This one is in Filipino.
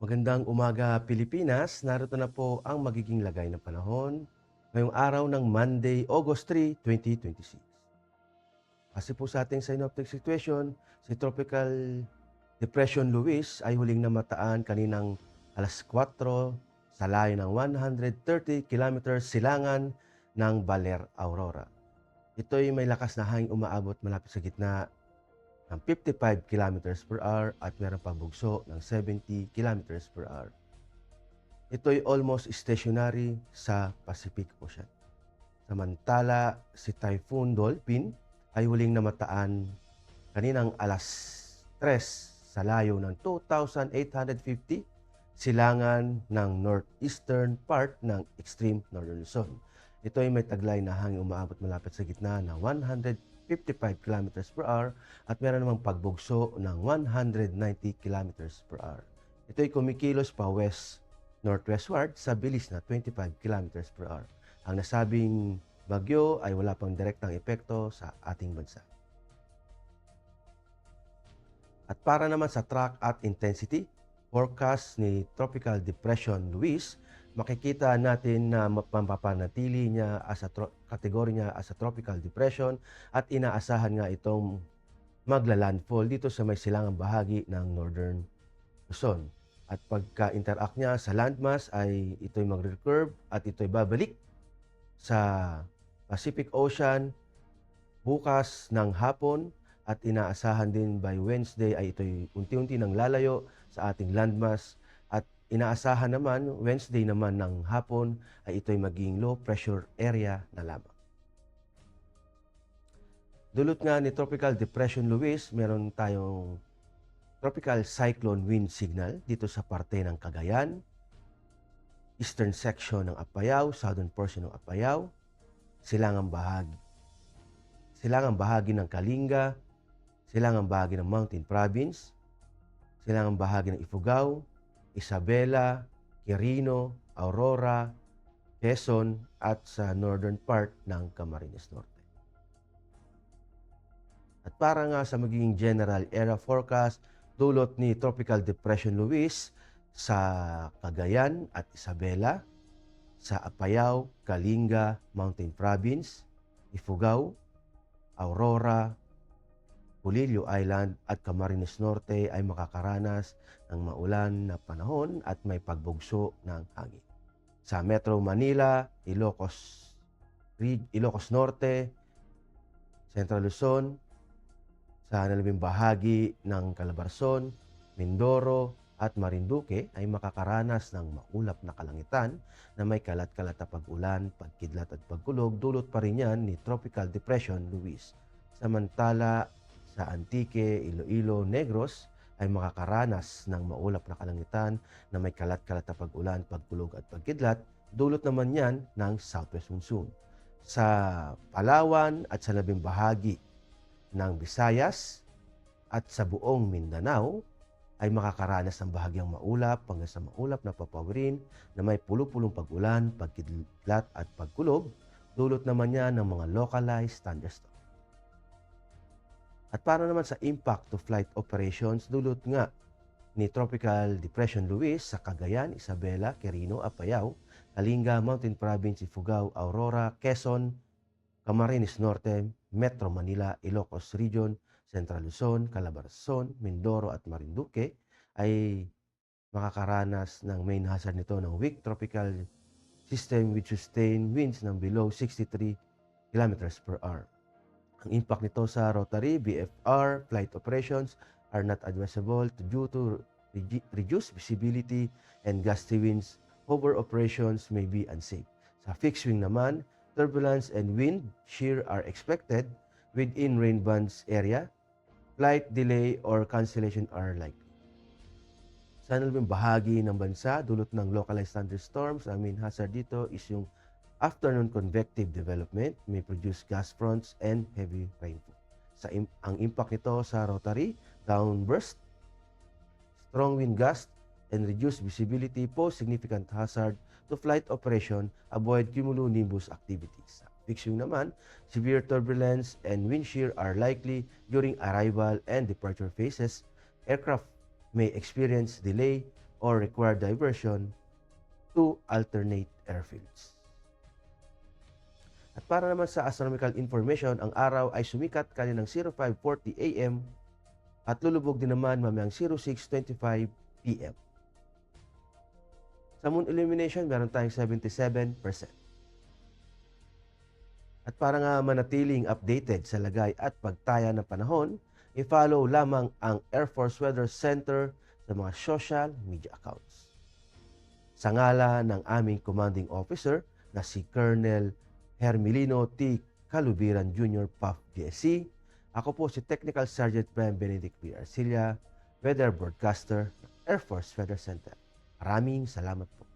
Magandang umaga Pilipinas, narito na po ang magiging lagay ng panahon ngayong araw ng Monday, August 3, 2026. Kasi po sa ating synoptic situation, si Tropical Depression Luis ay huling namataan kaninang alas 4 sa layo ng 130 kilometers silangan ng Baler, Aurora. Ito'y may lakas na hangin umaabot malapit sa gitna ng 55 kilometers per hour at meron pang bugso ng 70 kilometers per hour. Ito'y almost stationary sa Pacific Ocean. Samantala, si Typhoon Dolphin ay huling namataan kaninang alas 3 sa layo ng 2,850 silangan ng northeastern part ng extreme northern Luzon. Ito ay may taglay na hangin umaabot malapit sa gitna ng 155 kilometers per hour at meron namang pagbugso ng 190 kilometers per hour. Ito ay kumikilos pa west-northwestward sa bilis na 25 kilometers per hour. Ang nasabing bagyo ay wala pang direktang epekto sa ating bansa. At para naman sa track at intensity, forecast ni Tropical Depression Luis, makikita natin na mapapanatili niya kategory niya as a tropical depression at inaasahan nga itong magla-landfall dito sa may silangang bahagi ng Northern Luzon. At pagka-interact niya sa landmass ay ito'y magre-curve at ito'y babalik sa Pacific Ocean bukas ng hapon at inaasahan din by Wednesday ay ito'y unti-unti nang lalayo sa ating landmass at inaasahan naman Wednesday naman ng hapon ay ito'y maging low pressure area na lamang. Dulot nga ni Tropical Depression Luis, meron tayong tropical cyclone wind signal dito sa parte ng Cagayan, eastern section ng Apayao, southern portion ng Apayao, silangang bahagi ng Kalinga, silangang bahagi ng Mountain Province, silangang bahagi ng Ifugao, Isabela, Quirino, Aurora, Quezon at sa northern part ng Camarines Norte. At para nga sa magiging general area forecast, dulot ni Tropical Depression Luis sa Cagayan at Isabela, sa Apayao, Kalinga, Mountain Province, Ifugao, Aurora, Polillo Island at Camarines Norte ay makakaranas ng maulan na panahon at may pagbugso ng hangin. Sa Metro Manila, Ilocos Norte, Central Luzon, sa nalabing bahagi ng Calabarzon, Mindoro at Marinduque ay makakaranas ng maulap na kalangitan na may kalat-kalat na pag-ulan, pagkidlat at pagkulog. Dulot pa rin yan ni Tropical Depression Luis. Samantala, sa Antique, Iloilo, Negros ay makakaranas ng maulap na kalangitan na may kalat-kalat na pag-ulan, pagkulog at pagkidlat. Dulot naman yan ng southwest monsoon. Sa Palawan at sa labing bahagi ng Visayas at sa buong Mindanao ay makakaranas ng bahagyang maulap hanggang sa maulap na papawirin na may pulo-pulong pag-ulan, pagkidlat at pagkulog. Dulot naman niya ng mga localized thunderstorms. At para naman sa impact to flight operations, dulot nga ni Tropical Depression Luis sa Cagayan, Isabela, Quirino, Apayao, Kalinga, Mountain Province, Ifugao, Aurora, Quezon, Camarines Norte, Metro Manila, Ilocos Region, Central Luzon, Calabarzon, Mindoro at Marinduque ay makakaranas ng main hazard nito ng weak tropical system with sustained winds ng below 63 kilometers per hour. Ang impact nito sa Rotary, BFR, flight operations are not advisable due to reduced visibility and gusty winds. Hover operations may be unsafe. Sa fixed wing naman, turbulence and wind shear are expected within rain bands area. Flight delay or cancellation are likely. Sa nalabing bahagi ng bansa, dulot ng localized thunderstorms, ang main hazard dito is yung afternoon convective development may produce gas fronts and heavy rainfall. Ang impact nito sa Rotary, downburst, strong wind gust, and reduced visibility pose significant hazard to flight operation. Avoid cumulonimbus activities. Fixing naman, severe turbulence and wind shear are likely during arrival and departure phases. Aircraft may experience delay or require diversion to alternate airfields. At para naman sa astronomical information, ang araw ay sumikat kaninang 05:40 AM at lulubog din naman mamayang 06:25 PM. Sa moon illumination, meron tayong 77%. At para nga manatiling updated sa lagay at pagtaya ng panahon, i-follow lamang ang Air Force Weather Center sa mga social media accounts. Sa ngala ng aming commanding officer na si Colonel Hermelino T. Calubiran Jr. PAF GSC, ako po si Technical Sergeant Prem Benedict V. Arcilla, Weather Broadcaster ng Air Force Weather Center. Maraming salamat po.